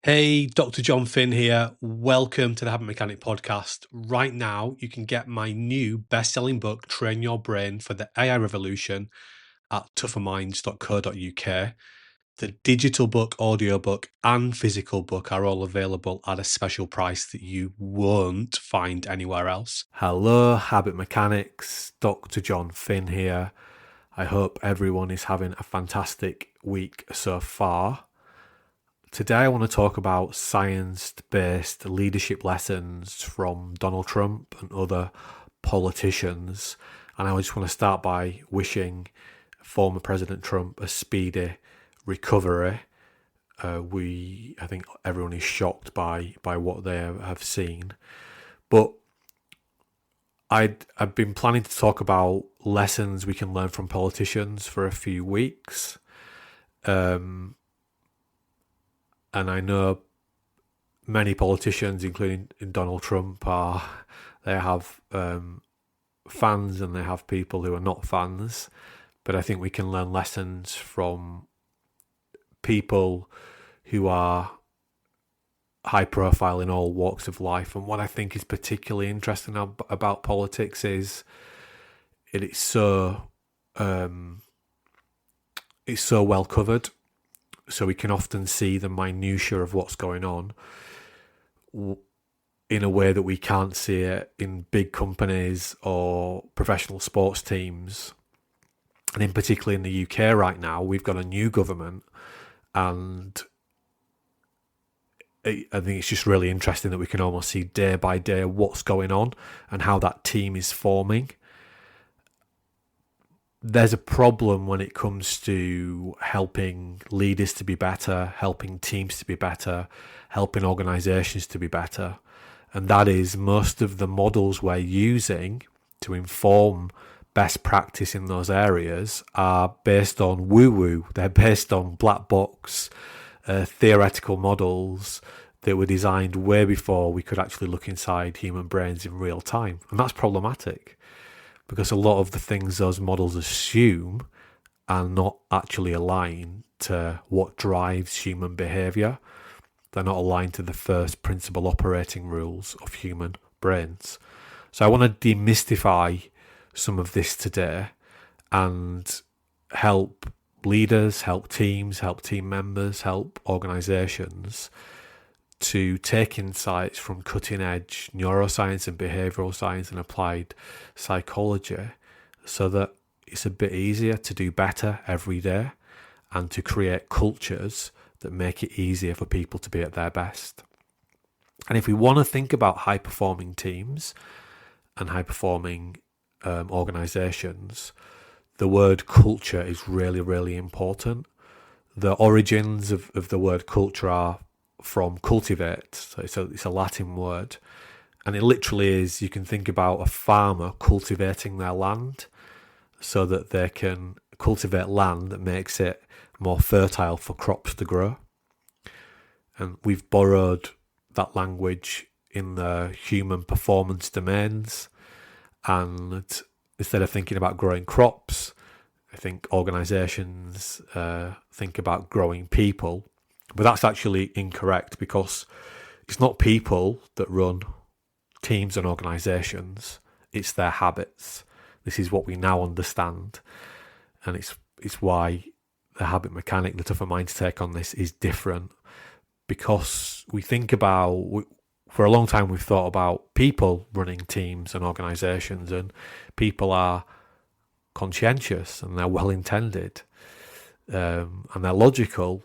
Hey, Dr. John Finn here. Welcome to the Habit Mechanic podcast. Right now, you can get my new best-selling book, Train Your Brain for the AI Revolution, at tougherminds.co.uk. The digital book, audiobook, and physical book are all available at a special price that you won't find anywhere else. Hello, Habit Mechanics. Dr. John Finn here. I hope everyone is having a fantastic week so far. Today I want to talk about science-based leadership lessons from Donald Trump and other politicians. And I just want to start by wishing former President Trump a speedy recovery. I think everyone is shocked by what they have seen. But I've been planning to talk about lessons we can learn from politicians for a few weeks. And I know many politicians, including Donald Trump, they have fans and they have people who are not fans. But I think we can learn lessons from people who are high profile in all walks of life. And what I think is particularly interesting about politics is it's so well covered. So we can often see the minutiae of what's going on in a way that we can't see it in big companies or professional sports teams. And in particular in the UK right now, we've got a new government, and I think it's just really interesting that we can almost see day by day what's going on and how that team is forming. There's a problem when it comes to helping leaders to be better, helping teams to be better, helping organisations to be better. And that is most of the models we're using to inform best practice in those areas are based on woo-woo. They're based on black box theoretical models that were designed way before we could actually look inside human brains in real time. And that's problematic, because a lot of the things those models assume are not actually aligned to what drives human behaviour. They're not aligned to the first principal operating rules of human brains. So I want to demystify some of this today and help leaders, help teams, help team members, help organisations to take insights from cutting-edge neuroscience and behavioural science and applied psychology so that it's a bit easier to do better every day and to create cultures that make it easier for people to be at their best. And if we want to think about high-performing teams and high-performing organisations, the word culture is really, really important. The origins of the word culture are from cultivate, so it's a Latin word, and it literally is, you can think about a farmer cultivating their land so that they can cultivate land that makes it more fertile for crops to grow. And we've borrowed that language in the human performance domains, and instead of thinking about growing crops, I think organisations think about growing people. But that's actually incorrect, because it's not people that run teams and organisations, it's their habits. This is what we now understand, and it's why the habit mechanic, the tougher minds take on this is different, because we think about, for a long time we've thought about people running teams and organisations, and people are conscientious and they're well-intended and they're logical.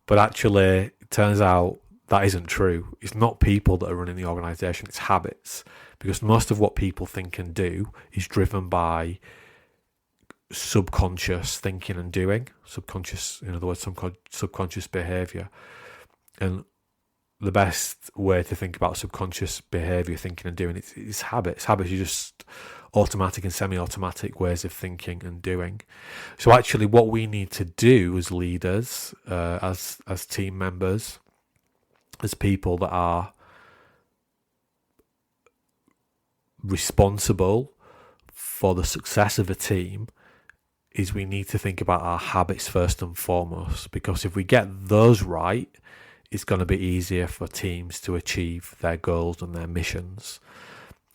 But actually, it turns out that isn't true. It's not people that are running the organisation, it's habits. Because most of what people think and do is driven by subconscious thinking and doing. Subconscious, in other words, subconscious behaviour. And the best way to think about subconscious behaviour, thinking and doing, it's habits. Habits are just automatic and semi-automatic ways of thinking and doing. So actually what we need to do as leaders, as team members, as people that are responsible for the success of a team, is we need to think about our habits first and foremost. Because if we get those right, it's going to be easier for teams to achieve their goals and their missions.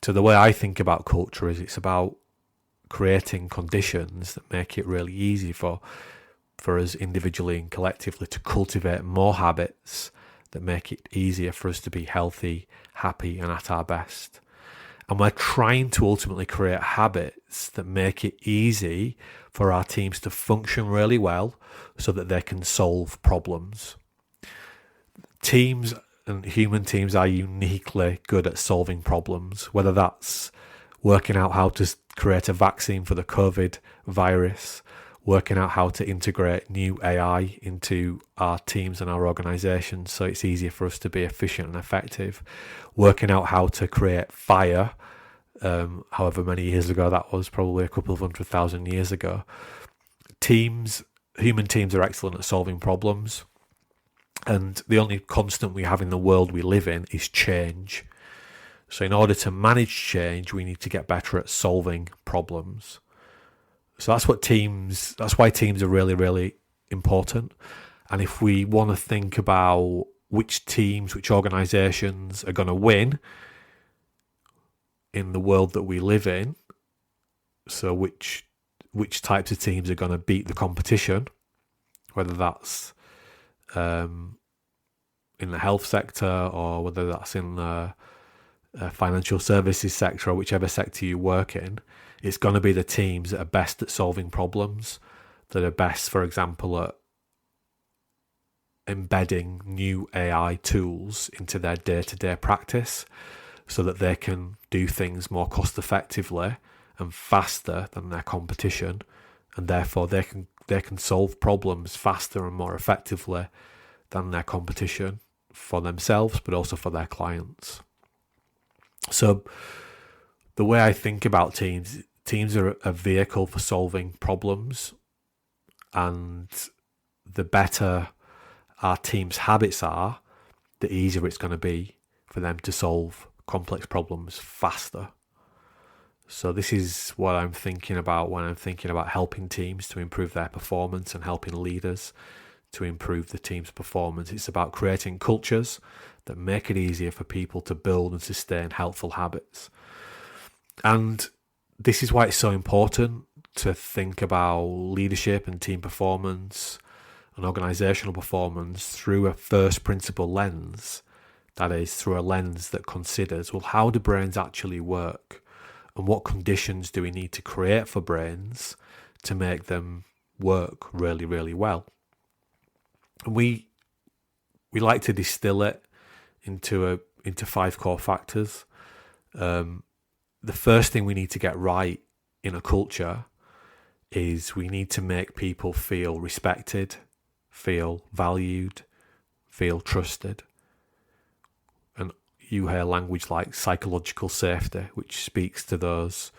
So the way I think about culture is it's about creating conditions that make it really easy for us individually and collectively to cultivate more habits that make it easier for us to be healthy, happy, and at our best. And we're trying to ultimately create habits that make it easy for our teams to function really well so that they can solve problems. Teams and human teams are uniquely good at solving problems, whether that's working out how to create a vaccine for the COVID virus, working out how to integrate new AI into our teams and our organizations so it's easier for us to be efficient and effective, working out how to create fire, however many years ago that was, probably a couple of 100,000 years ago. Human teams are excellent at solving problems, and the only constant we have in the world we live in is change. So in order to manage change, we need to get better at solving problems. So that's why teams are really, really important. And if we want to think about which teams, which organizations are going to win in the world that we live in, so which types of teams are going to beat the competition, whether that's in the health sector or whether that's in the financial services sector or whichever sector you work in, it's going to be the teams that are best at solving problems, that are best, for example, at embedding new AI tools into their day-to-day practice so that they can do things more cost effectively and faster than their competition, and therefore they can solve problems faster and more effectively than their competition for themselves, but also for their clients. So the way I think about teams are a vehicle for solving problems, and the better our team's habits are, the easier it's going to be for them to solve complex problems faster. So this is what I'm thinking about when I'm thinking about helping teams to improve their performance and helping leaders to improve the team's performance. It's about creating cultures that make it easier for people to build and sustain helpful habits. And this is why it's so important to think about leadership and team performance and organizational performance through a first principle lens. That is, through a lens that considers, well, how do brains actually work? And what conditions do we need to create for brains to make them work really, really well? And we like to distill it into 5 core factors. The first thing we need to get right in a culture is we need to make people feel respected, feel valued, feel trusted. And you hear language like psychological safety, which speaks to those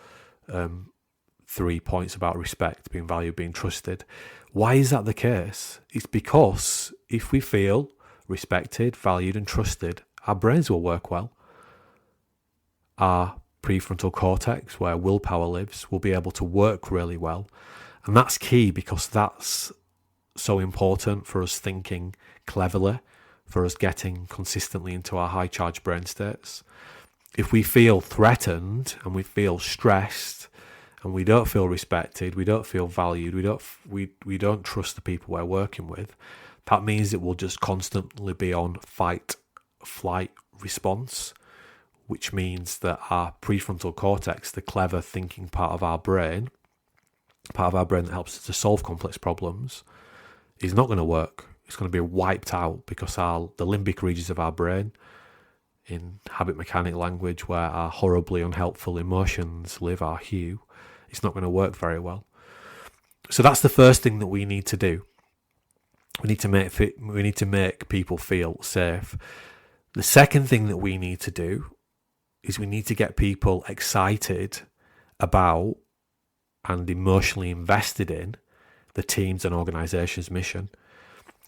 3 points about respect, being valued, being trusted. Why is that the case? It's because if we feel respected, valued, and trusted, our brains will work well. Our prefrontal cortex, where willpower lives, will be able to work really well. And that's key because that's so important for us thinking cleverly, for us getting consistently into our high charge brain states. If we feel threatened and we feel stressed and we don't feel respected, we don't feel valued, we don't trust the people we're working with, that means it will just constantly be on fight, flight response, which means that our prefrontal cortex, the clever thinking part of our brain that helps us to solve complex problems, is not going to work. It's going to be wiped out because the limbic regions of our brain, in habit mechanic language, where our horribly unhelpful emotions live, our hue, it's not going to work very well. So that's the first thing that we need to do. We need to make people feel safe. The second thing that we need to do is we need to get people excited about and emotionally invested in the team's and organization's mission.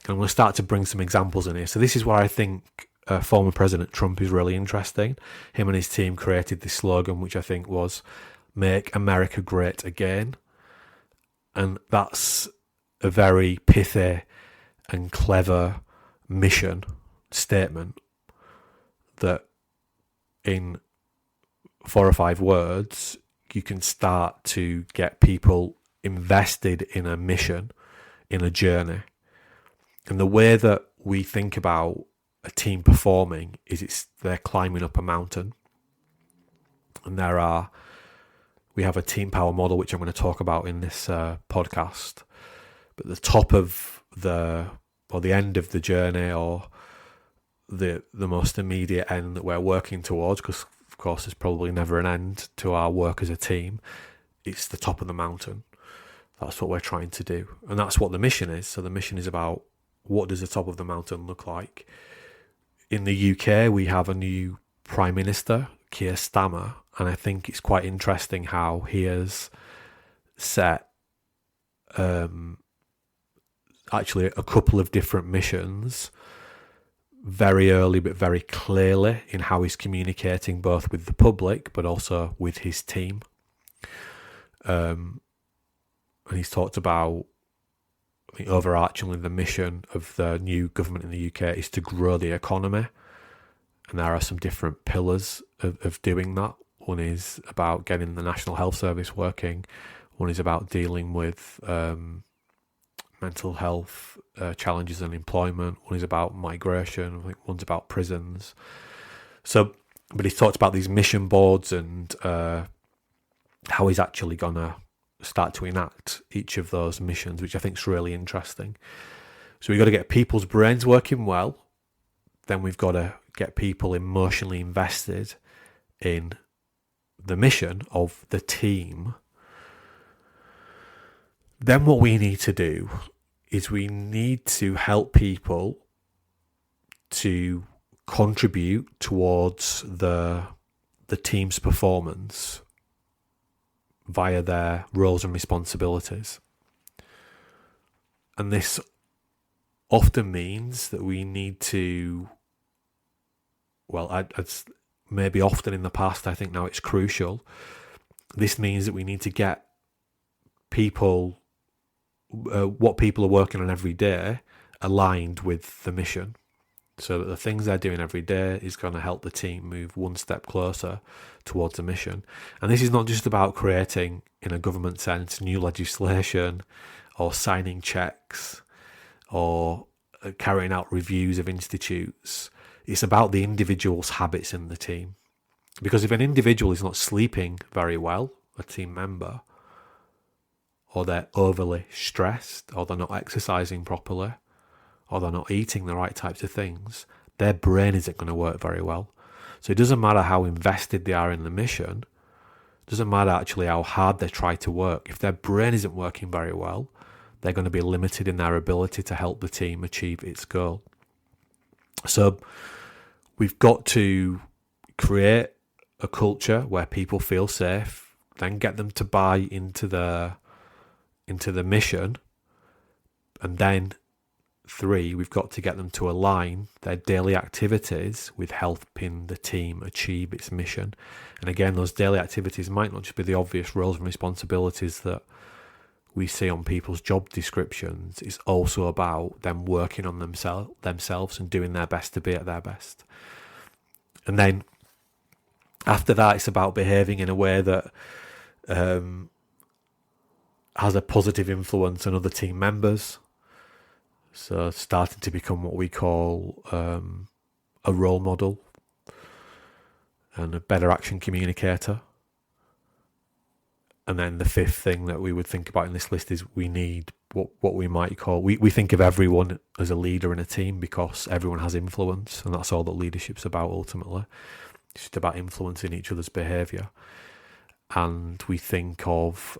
And I'm going to start to bring some examples in here. So this is where I think former President Trump is really interesting. Him and his team created this slogan, which I think was "Make America Great Again." And that's a very pithy and clever mission statement that in 4 or 5 words, you can start to get people invested in a mission, in a journey. And the way that we think about a team performing is they're climbing up a mountain. And we have a team power model, which I'm going to talk about in this podcast. But the top of the end of the journey, or the most immediate end that we're working towards, because of course there's probably never an end to our work as a team, it's the top of the mountain. That's what we're trying to do, and that's what the mission is. So the mission is about, what does the top of the mountain look like? In the UK, we have a new Prime Minister, Keir Starmer, and I think it's quite interesting how he has set actually a couple of different missions very early but very clearly in how he's communicating, both with the public but also with his team. And he's talked about, I think overarchingly, the mission of the new government in the UK is to grow the economy. And there are some different pillars of doing that. One is about getting the National Health Service working. One is about dealing with mental health challenges and employment. One is about migration. I think one's about prisons. So, but he's talked about these mission boards and how he's actually going to start to enact each of those missions, which I think is really interesting. So we've got to get people's brains working well. Then we've got to get people emotionally invested in the mission of the team. Then what we need to do is we need to help people to contribute towards the team's performance via their roles and responsibilities. And this often means that we need to, it's maybe often in the past, I think now it's crucial. This means that we need to get people, what people are working on every day, aligned with the mission, so that the things they're doing every day is going to help the team move one step closer towards the mission. And this is not just about creating, in a government sense, new legislation or signing checks or carrying out reviews of institutes. It's about the individual's habits in the team. Because if an individual is not sleeping very well, a team member, or they're overly stressed, or they're not exercising properly, or they're not eating the right types of things, their brain isn't going to work very well. So it doesn't matter how invested they are in the mission, it doesn't matter actually how hard they try to work. If their brain isn't working very well, they're going to be limited in their ability to help the team achieve its goal. So we've got to create a culture where people feel safe, then get them to buy into the mission, and then 3, we've got to get them to align their daily activities with helping the team achieve its mission. And again, those daily activities might not just be the obvious roles and responsibilities that we see on people's job descriptions. It's also about them working on themselves and doing their best to be at their best. And then after that, it's about behaving in a way that has a positive influence on other team members. So starting to become what we call a role model and a better action communicator. And then the 5th thing that we would think about in this list is we need what we might call, we think of everyone as a leader in a team because everyone has influence, and that's all that leadership's about ultimately. It's just about influencing each other's behaviour. And we think of,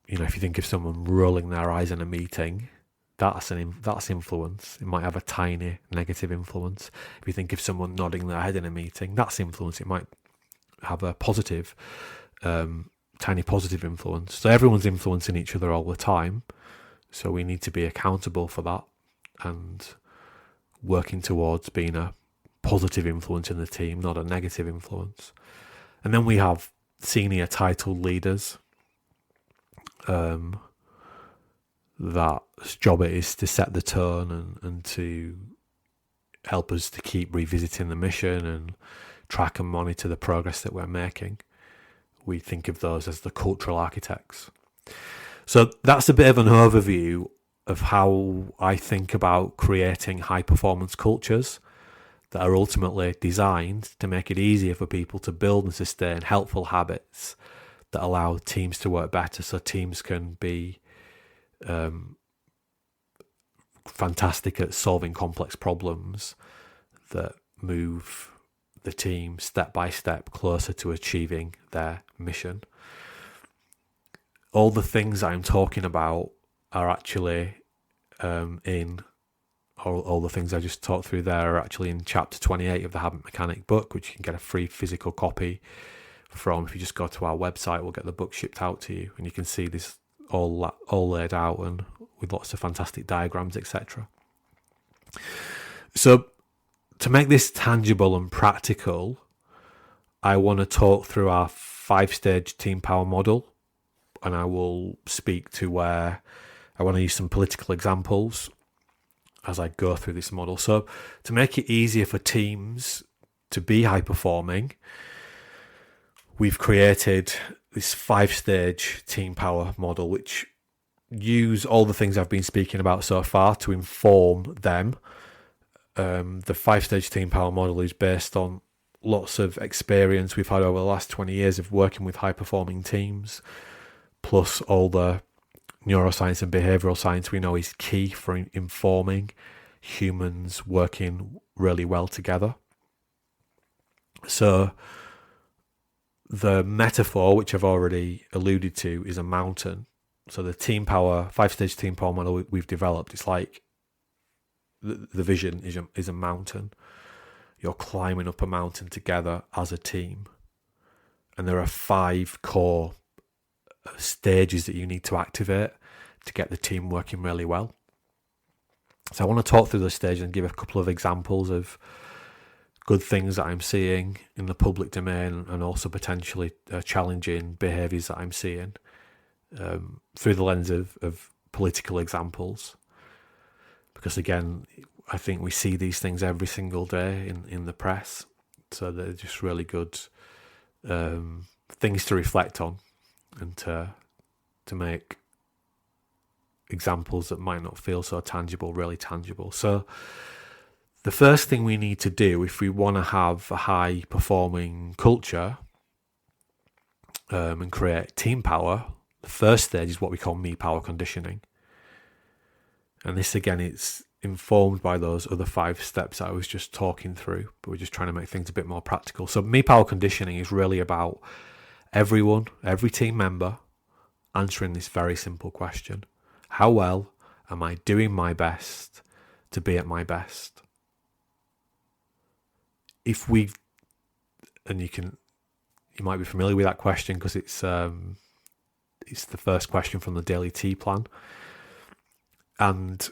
if you think of someone rolling their eyes in a meeting, that's influence. It might have a tiny negative influence. If you think of someone nodding their head in a meeting, that's influence. It might have a positive, tiny positive influence. So everyone's influencing each other all the time. So we need to be accountable for that and working towards being a positive influence in the team, not a negative influence. And then we have senior titled leaders. That job it is to set the tone and to help us to keep revisiting the mission and track and monitor the progress that we're making. We think of those as the cultural architects. So that's a bit of an overview of how I think about creating high performance cultures that are ultimately designed to make it easier for people to build and sustain helpful habits that allow teams to work better, so teams can be fantastic at solving complex problems that move the team step by step closer to achieving their mission. All the things I'm talking about are actually all the things I just talked through there are actually in chapter 28 of the Habit Mechanic book, which you can get a free physical copy from. If you just go to our website, we'll get the book shipped out to you, and you can see this all laid out and with lots of fantastic diagrams, etc. So to make this tangible and practical, I want to talk through our 5-stage team power model, and I will speak to where I want to use some political examples as I go through this model. So to make it easier for teams to be high performing, we've created this 5-stage team power model, which use all the things I've been speaking about so far to inform them. The 5-stage team power model is based on lots of experience we've had over the last 20 years of working with high performing teams, plus all the neuroscience and behavioral science we know is key for informing humans working really well together. So the metaphor, which I've already alluded to, is a mountain. So the team power, 5-stage team power model we've developed, it's like the vision is a mountain. You're climbing up a mountain together as a team. And there are 5 core stages that you need to activate to get the team working really well. So I want to talk through those stages and give a couple of examples of good things that I'm seeing in the public domain, and also potentially challenging behaviours that I'm seeing through the lens of political examples. Because again, I think we see these things every single day in the press. So they're just really good things to reflect on and to make examples that might not feel so tangible really tangible. So the first thing we need to do if we want to have a high performing culture and create team power, the first stage is what we call me power conditioning. And this again, it's informed by those other 5 steps I was just talking through, but we're just trying to make things a bit more practical. So me power conditioning is really about every team member answering this very simple question: how well am I doing my best to be at my best? And you might be familiar with that question because it's the first question from the daily T plan, and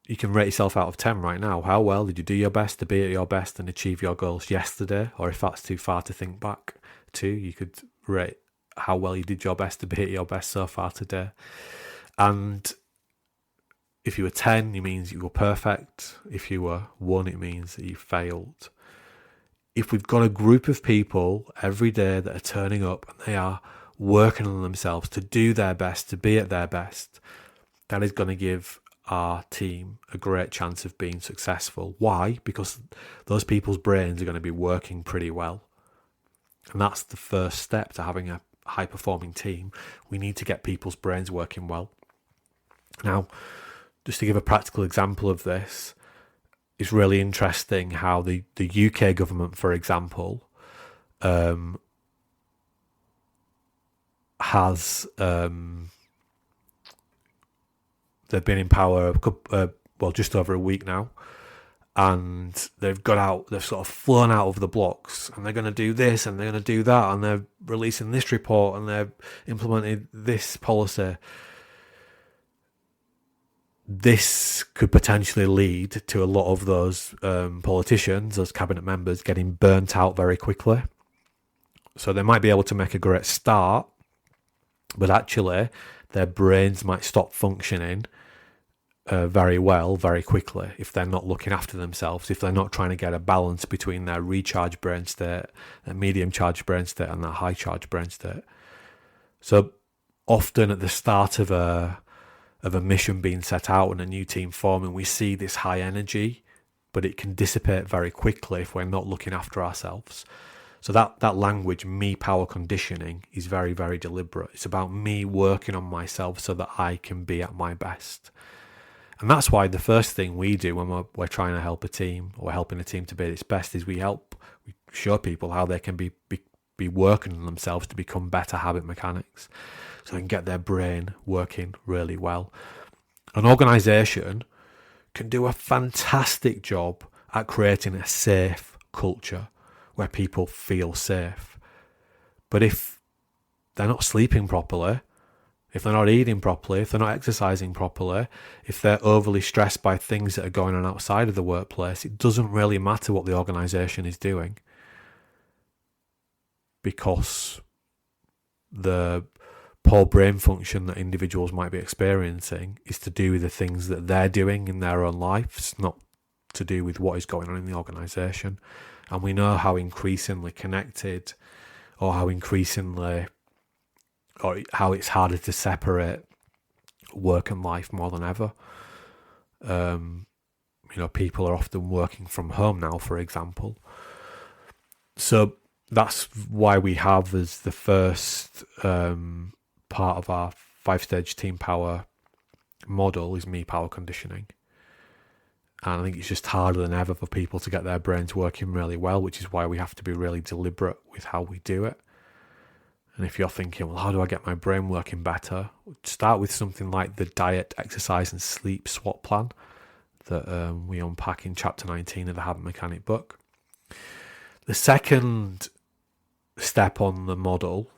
you can rate yourself out of 10 right now. How well did you do your best to be at your best and achieve your goals yesterday? Or if that's too far to think back to, you could rate how well you did your best to be at your best so far today. And if you were 10, it means you were perfect. If you were 1, it means that you failed. If we've got a group of people every day that are turning up and they are working on themselves to do their best, to be at their best, that is going to give our team a great chance of being successful. Why? Because those people's brains are going to be working pretty well. And that's the first step to having a high-performing team. We need to get people's brains working well. Now, just to give a practical example of this, it's really interesting how the UK government, for example, has they've been in power just over a week now, and they've sort of flown out of the blocks, and they're going to do this and they're going to do that, and they're releasing this report and they've implemented this policy. This could potentially lead to a lot of those politicians, those cabinet members, getting burnt out very quickly. So they might be able to make a great start, but actually their brains might stop functioning very well very quickly if they're not looking after themselves, if they're not trying to get a balance between their recharge brain state, their medium charge brain state, and their high charge brain state. So often at the start of a mission being set out and a new team forming, we see this high energy, but it can dissipate very quickly if we're not looking after ourselves. So that language, me power conditioning, is very, very deliberate. It's about me working on myself so that I can be at my best. And that's why the first thing we do when we're trying to help a team, or helping a team to be at its best, is we show people how they can be working on themselves to become better habit mechanics, so they can get their brain working really well. An organisation can do a fantastic job at creating a safe culture where people feel safe. But if they're not sleeping properly, if they're not eating properly, if they're not exercising properly, if they're overly stressed by things that are going on outside of the workplace, it doesn't really matter what the organisation is doing, because the poor brain function that individuals might be experiencing is to do with the things that they're doing in their own lives, not to do with what is going on in the organisation. And we know how increasingly connected, or how it's harder to separate work and life more than ever. People are often working from home now, for example. So that's why we have as the first part of our 5-stage team power model is me power conditioning. And I think it's just harder than ever for people to get their brains working really well, which is why we have to be really deliberate with how we do it. And if you're thinking, well, how do I get my brain working better? Start with something like the diet, exercise and sleep SWOT plan that we unpack in chapter 19 of the Habit Mechanic book. The second step on the model,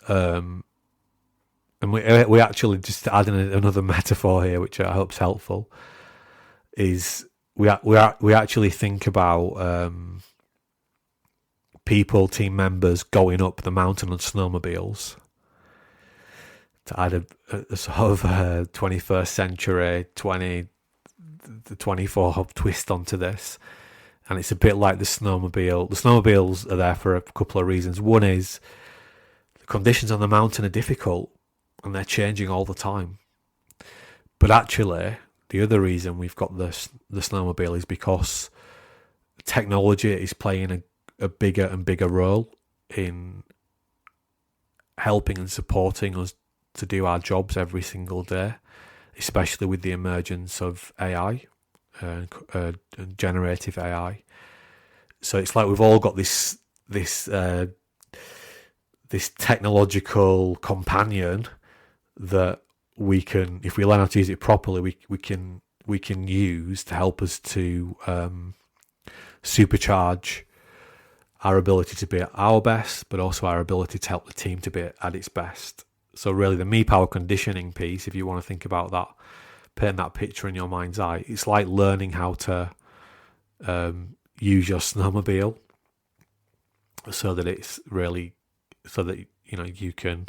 and we actually just adding another metaphor here, which I hope is helpful, is we actually think about team members going up the mountain on snowmobiles, to add a sort of 21st century, 24 twist onto this. And it's a bit like the snowmobile. The snowmobiles are there for a couple of reasons. One is the conditions on the mountain are difficult and they're changing all the time. But actually, the other reason we've got the snowmobile is because technology is playing a bigger and bigger role in helping and supporting us to do our jobs every single day, especially with the emergence of AI, generative AI. So it's like we've all got this technological companion that we can, if we learn how to use it properly, we can use to help us to supercharge our ability to be at our best, but also our ability to help the team to be at its best. So really the me power conditioning piece, if you want to think about that, paint that picture in your mind's eye, it's like learning how to use your snowmobile so that you can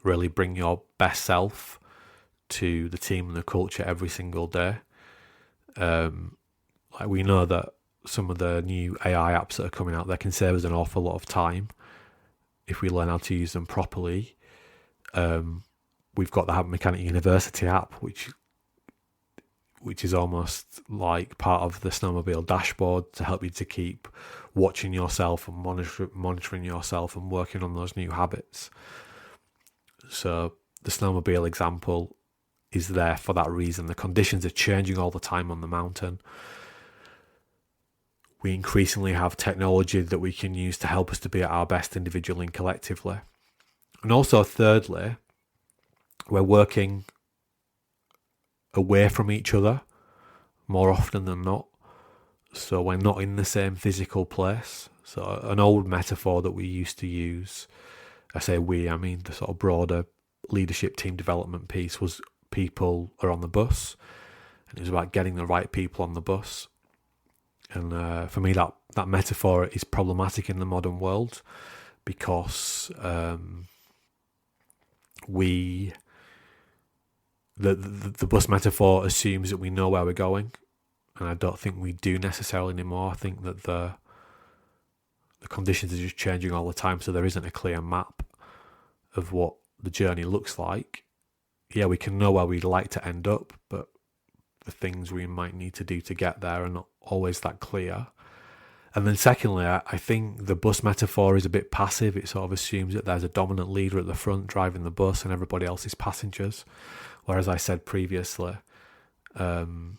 really bring your best self to the team and the culture every single day. Like we know that some of the new AI apps that are coming out, they can save us an awful lot of time if we learn how to use them properly. We've got the Habit Mechanic University app, which is almost like part of the snowmobile dashboard to help you to keep watching yourself and monitoring yourself and working on those new habits. So the snowmobile example is there for that reason. The conditions are changing all the time on the mountain. We increasingly have technology that we can use to help us to be at our best individually and collectively. And also, thirdly, we're working away from each other more often than not. So we're not in the same physical place. So an old metaphor that we used to use, I say we, I mean the sort of broader leadership team development piece, was people are on the bus. And it was about getting the right people on the bus. And for me, that metaphor is problematic in the modern world because we the bus metaphor assumes that we know where we're going, and I don't think we do necessarily anymore. I think that the conditions are just changing all the time, so there isn't a clear map of what the journey looks like. Yeah, we can know where we'd like to end up, but the things we might need to do to get there are not always that clear. And then secondly, I think the bus metaphor is a bit passive. It sort of assumes that there's a dominant leader at the front driving the bus and everybody else is passengers. Whereas I said previously, everyone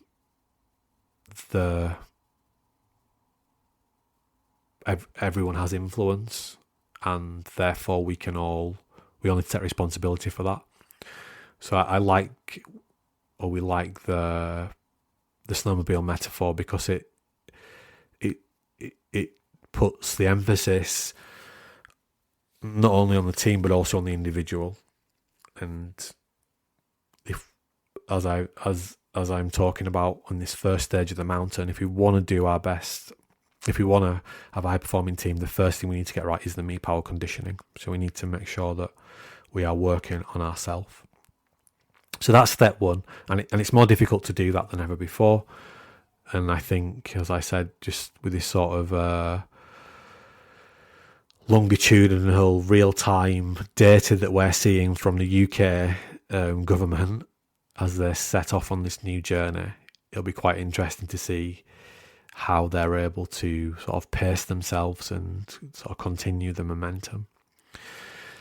has influence, and therefore we only take responsibility for that. So we like the snowmobile metaphor because it puts the emphasis not only on the team but also on the individual. And if, as I'm talking about on this first stage of the mountain, if we want to do our best, if we want to have a high performing team, the first thing we need to get right is the me power conditioning. So we need to make sure that we are working on ourselves. So that's step one, and it's more difficult to do that than ever before. And I think, as I said, just with this sort of longitudinal, real-time data that we're seeing from the UK government as they set off on this new journey, it'll be quite interesting to see how they're able to sort of pace themselves and sort of continue the momentum.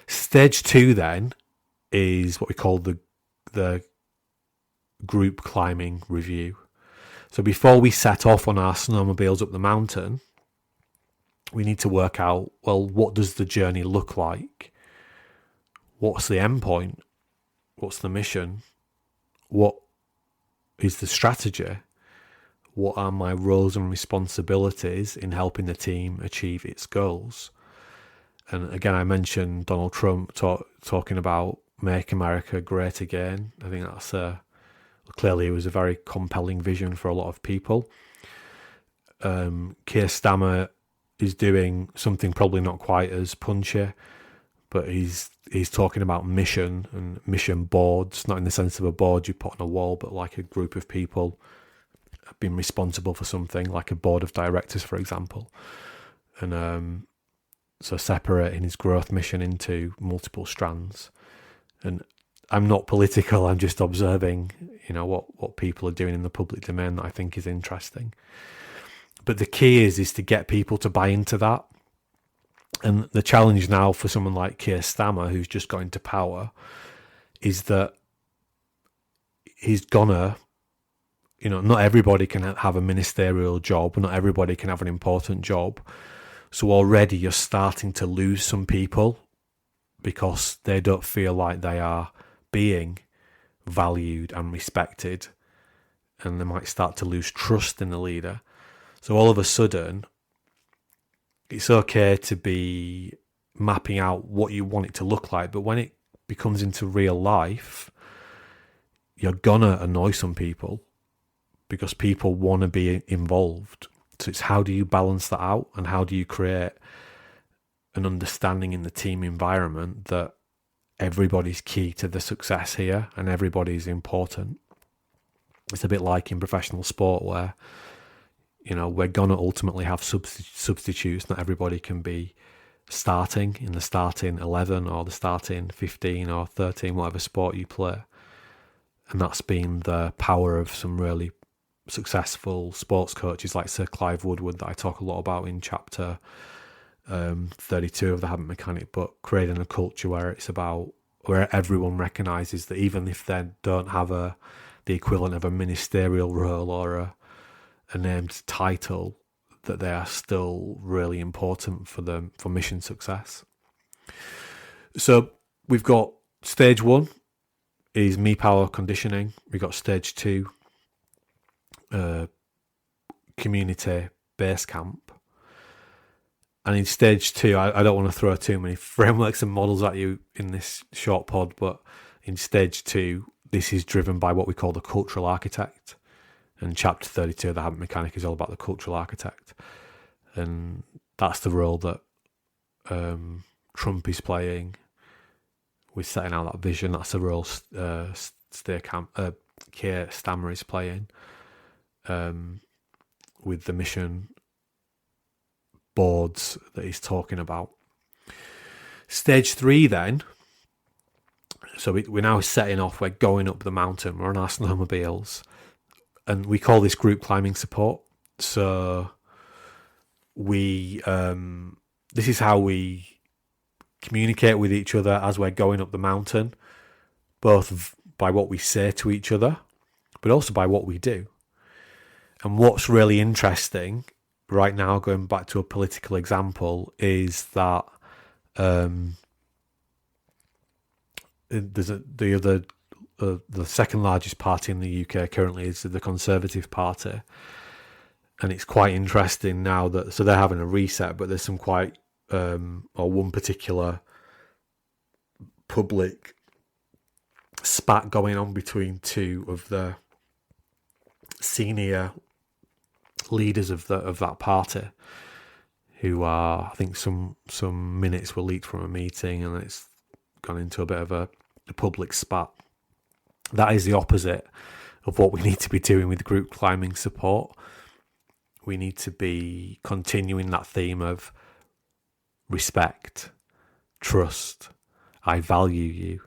Stage 2 then is what we call the group climbing review. So before we set off on our snowmobiles up the mountain, we need to work out, well, what does the journey look like? What's the end point? What's the mission? What is the strategy? What are my roles and responsibilities in helping the team achieve its goals? And again, I mentioned Donald Trump talking about Make America Great Again. I think that's clearly it was a very compelling vision for a lot of people. Keir Starmer is doing something probably not quite as punchy, but he's talking about mission and mission boards, not in the sense of a board you put on a wall, but like a group of people being responsible for something, like a board of directors, for example. And so separating his growth mission into multiple strands. And I'm not political, I'm just observing, what people are doing in the public domain that I think is interesting. But the key is to get people to buy into that. And the challenge now for someone like Keir Starmer, who's just got into power, is that he's gonna, not everybody can have a ministerial job, not everybody can have an important job. So already you're starting to lose some people because they don't feel like they are being valued and respected, and they might start to lose trust in the leader. So all of a sudden, it's okay to be mapping out what you want it to look like, but when it becomes into real life, you're gonna annoy some people because people want to be involved. So it's how do you balance that out, and how do you create an understanding in the team environment that everybody's key to the success here and everybody's important. It's a bit like in professional sport where, we're going to ultimately have substitutes. Not everybody can be starting in the starting 11 or the starting 15 or 13, whatever sport you play. And that's been the power of some really successful sports coaches like Sir Clive Woodward that I talk a lot about in chapter 32 of the Habit Mechanic book, creating a culture where everyone recognises that even if they don't have the equivalent of a ministerial role or a named title, that they are still really important for mission success. So we've got stage 1 is me power conditioning. We've got stage 2, community base camp. And in stage 2, I don't want to throw too many frameworks and models at you in this short pod, but in stage 2, this is driven by what we call the cultural architect. And chapter 32 of the Habit Mechanic is all about the cultural architect. And that's the role that Trump is playing with setting out that vision. That's the role Keir Stammer is playing with the mission boards that he's talking about. Stage 3 then, so we're now setting off, we're going up the mountain, we're on our snowmobiles, and we call this group climbing support. So this is how we communicate with each other as we're going up the mountain, both by what we say to each other, but also by what we do. And what's really interesting right now, going back to a political example, is that the second largest party in the UK currently is the Conservative Party, and it's quite interesting now that so they're having a reset, but there's some quite or one particular public spat going on between two of the senior leaders of that party, who are, I think some minutes were leaked from a meeting, and it's gone into a bit of a public spat. That is the opposite of what we need to be doing with group climbing support. We need to be continuing that theme of respect, trust, I value you,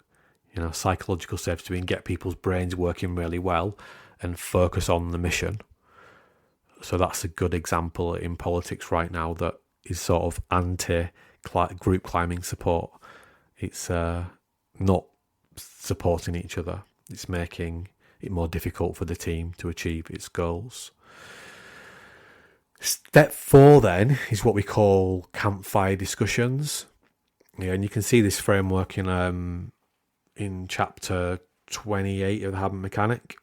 psychological safety, and get people's brains working really well and focus on the mission. So that's a good example in politics right now that is sort of anti-group climbing support. It's not supporting each other. It's making it more difficult for the team to achieve its goals. Step 4 then is what we call campfire discussions. And you can see this framework in chapter 28 of the Habit Mechanic.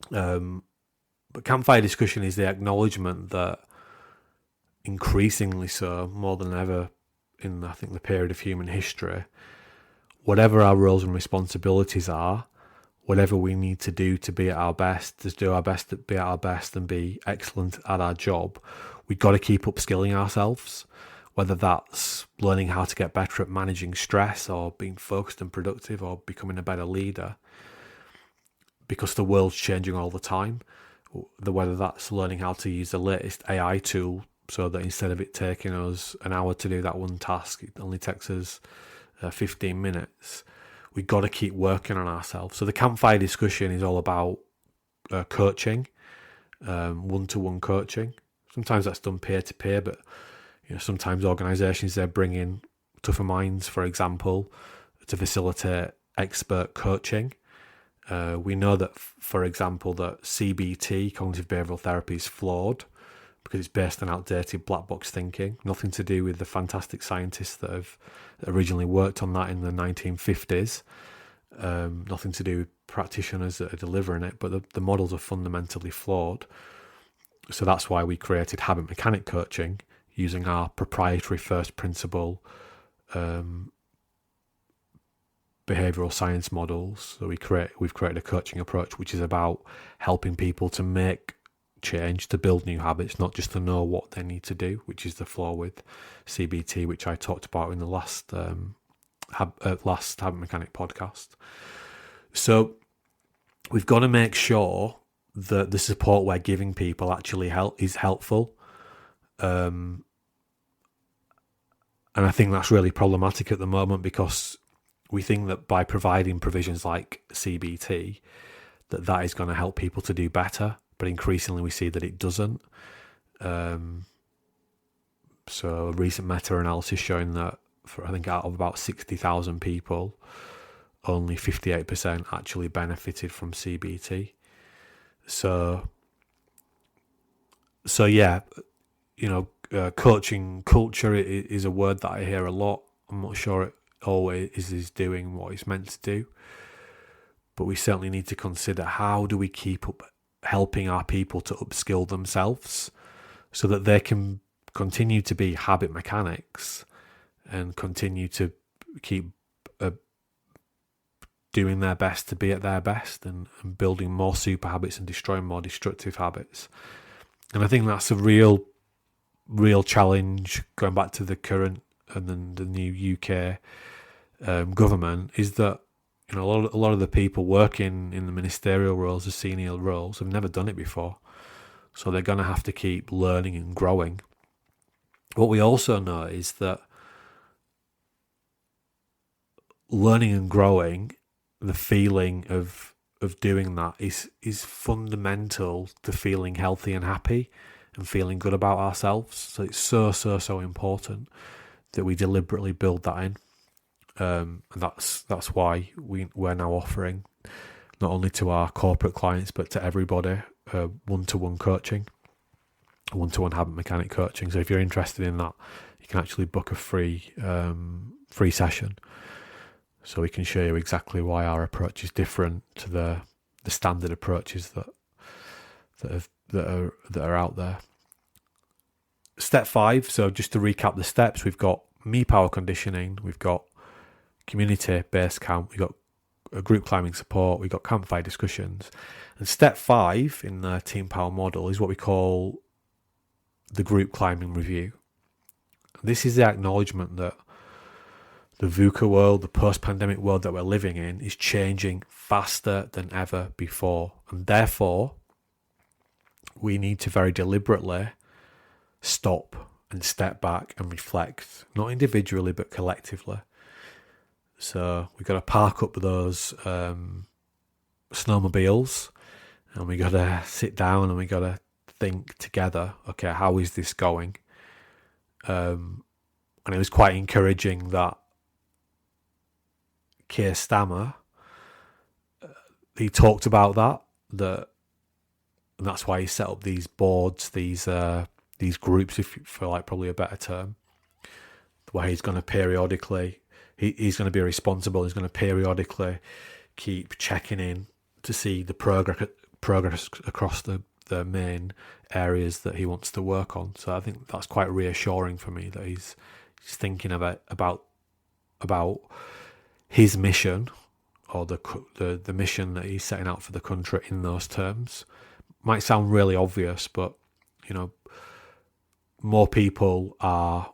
But campfire discussion is the acknowledgement that increasingly so, more than ever in, I think, the period of human history, whatever our roles and responsibilities are, whatever we need to do to be at our best, to do our best to be at our best and be excellent at our job, we've got to keep upskilling ourselves, whether that's learning how to get better at managing stress or being focused and productive or becoming a better leader, because the world's changing all the time. Whether that's learning how to use the latest AI tool so that instead of it taking us an hour to do that one task, it only takes us 15 minutes. We've got to keep working on ourselves. So the campfire discussion is all about coaching, one-to-one coaching. Sometimes that's done peer-to-peer, but sometimes organisations, they're bringing tougher minds, for example, to facilitate expert coaching. We know that, for example, that CBT, cognitive behavioural therapy, is flawed because it's based on outdated black box thinking. Nothing to do with the fantastic scientists that have originally worked on that in the 1950s. Nothing to do with practitioners that are delivering it, but the models are fundamentally flawed. So that's why we created Habit Mechanic coaching using our proprietary first principle behavioural science models. So we've created a coaching approach which is about helping people to make change, to build new habits, not just to know what they need to do, which is the flaw with CBT, which I talked about in the last Habit Mechanic podcast. So we've got to make sure that the support we're giving people actually is helpful. And I think that's really problematic at the moment, because we think that by providing provisions like CBT, that is going to help people to do better, but increasingly we see that it doesn't. So a recent meta-analysis showing that I think out of about 60,000 people, only 58% actually benefited from CBT. So yeah, coaching culture is a word that I hear a lot. I'm not sure it always is doing what it's meant to do, but we certainly need to consider, how do we keep up helping our people to upskill themselves so that they can continue to be habit mechanics and continue to keep doing their best to be at their best, and building more super habits and destroying more destructive habits. And I think that's a real challenge, going back to the current and then the new UK government, is that A lot of the people working in the ministerial roles, the senior roles, have never done it before. So they're going to have to keep learning and growing. What we also know is that learning and growing, the feeling of doing that is fundamental to feeling healthy and happy and feeling good about ourselves. So it's so important that we deliberately build that in. And that's why we're now offering not only to our corporate clients but to everybody one-to-one coaching, one-to-one habit mechanic coaching. So if you're interested in that, you can actually book a free session, so we can show you exactly why our approach is different to the standard approaches that are out there. Step 5. So just to recap the steps, we've got me power conditioning, we've got community base camp, we've got a group climbing support, we've got campfire discussions. And step 5 in the team power model is what we call the group climbing review. This is the acknowledgement that the VUCA world, the post-pandemic world that we're living in, is changing faster than ever before. And therefore, we need to very deliberately stop and step back and reflect, not individually but collectively. So we've got to park up those snowmobiles, and we got to sit down and we got to think together, okay, how is this going? And it was quite encouraging that Keir Stammer, he talked about and that's why he set up these boards, these groups, for like probably a better term, where he's going to periodically, he's going to be responsible, he's going to periodically keep checking in to see the progress across the main areas that he wants to work on. So I think that's quite reassuring for me that he's thinking about his mission, or the mission that he's setting out for the country in those terms. Might sound really obvious, but more people are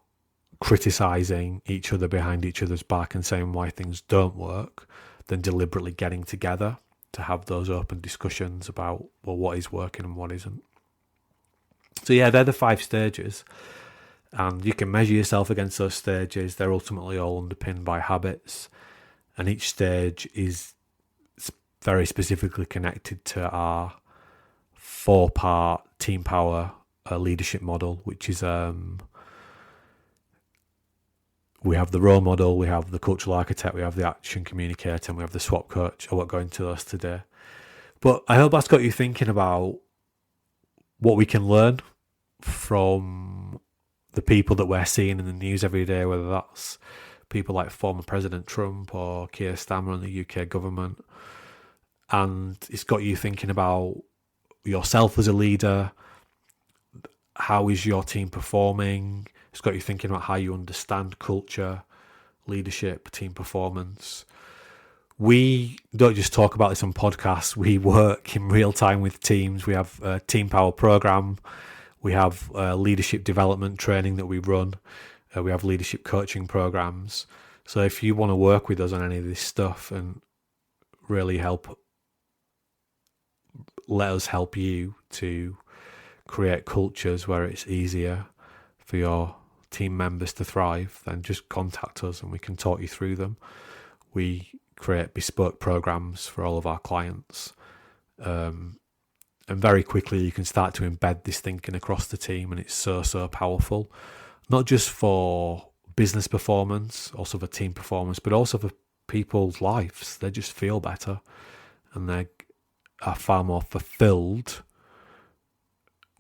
criticising each other behind each other's back and saying why things don't work than deliberately getting together to have those open discussions about, well, what is working and what isn't. So yeah, they're the 5 stages, and you can measure yourself against those stages. They're ultimately all underpinned by habits, and each stage is very specifically connected to our 4-part team power leadership model, which is we have the role model, we have the cultural architect, we have the action communicator, and we have the swap coach. I won't go into those today. But I hope that's got you thinking about what we can learn from the people that we're seeing in the news every day, whether that's people like former President Trump or Keir Stammer and the UK government. And it's got you thinking about yourself as a leader. How is your team performing? It's got you thinking about how you understand culture, leadership, team performance. We don't just talk about this on podcasts. We work in real time with teams. We have a team power program. We have leadership development training that we run. We have leadership coaching programs. So if you want to work with us on any of this stuff and really let us help you to create cultures where it's easier for your team members to thrive, then just contact us and we can talk you through them. We create bespoke programs for all of our clients. And very quickly you can start to embed this thinking across the team, and it's so powerful. Not just for business performance, also for team performance, but also for people's lives. They just feel better and they are far more fulfilled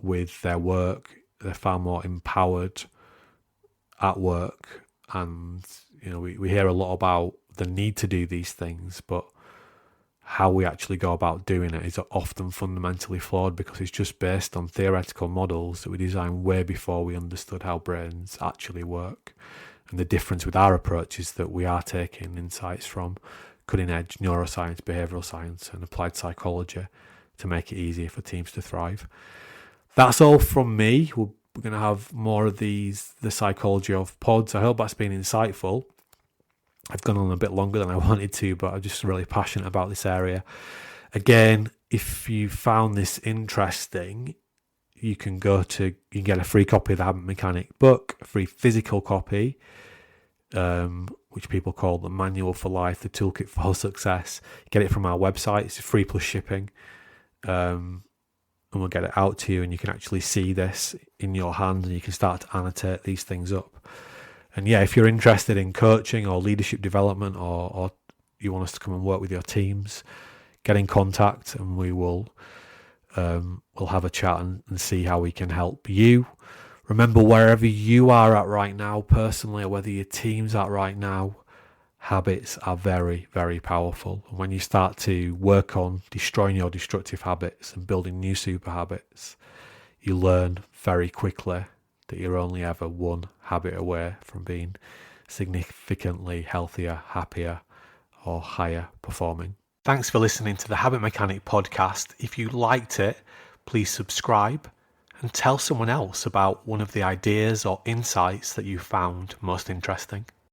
with their work. They're far more empowered at work. And we hear a lot about the need to do these things, but how we actually go about doing it is often fundamentally flawed, because it's just based on theoretical models that we designed way before we understood how brains actually work. And the difference with our approach is that we are taking insights from cutting-edge neuroscience, behavioural science and applied psychology to make it easier for teams to thrive. That's all from me. We're going to have more of the psychology of pods. I hope that's been insightful. I've gone on a bit longer than I wanted to, but I'm just really passionate about this area. Again, if you found this interesting, you can get a free copy of the Habit Mechanic book, a free physical copy, which people call the Manual for Life, the Toolkit for Success. Get it from our website. It's free plus shipping. And we'll get it out to you, and you can actually see this in your hand, and you can start to annotate these things up. And yeah, if you're interested in coaching or leadership development, or you want us to come and work with your teams, get in contact, and we'll have a chat and see how we can help you. Remember, wherever you are at right now personally, or whether your team's at right now, habits are very, very powerful. And when you start to work on destroying your destructive habits and building new super habits, you learn very quickly that you're only ever one habit away from being significantly healthier, happier, or higher performing. Thanks for listening to the Habit Mechanic podcast. If you liked it, please subscribe and tell someone else about one of the ideas or insights that you found most interesting.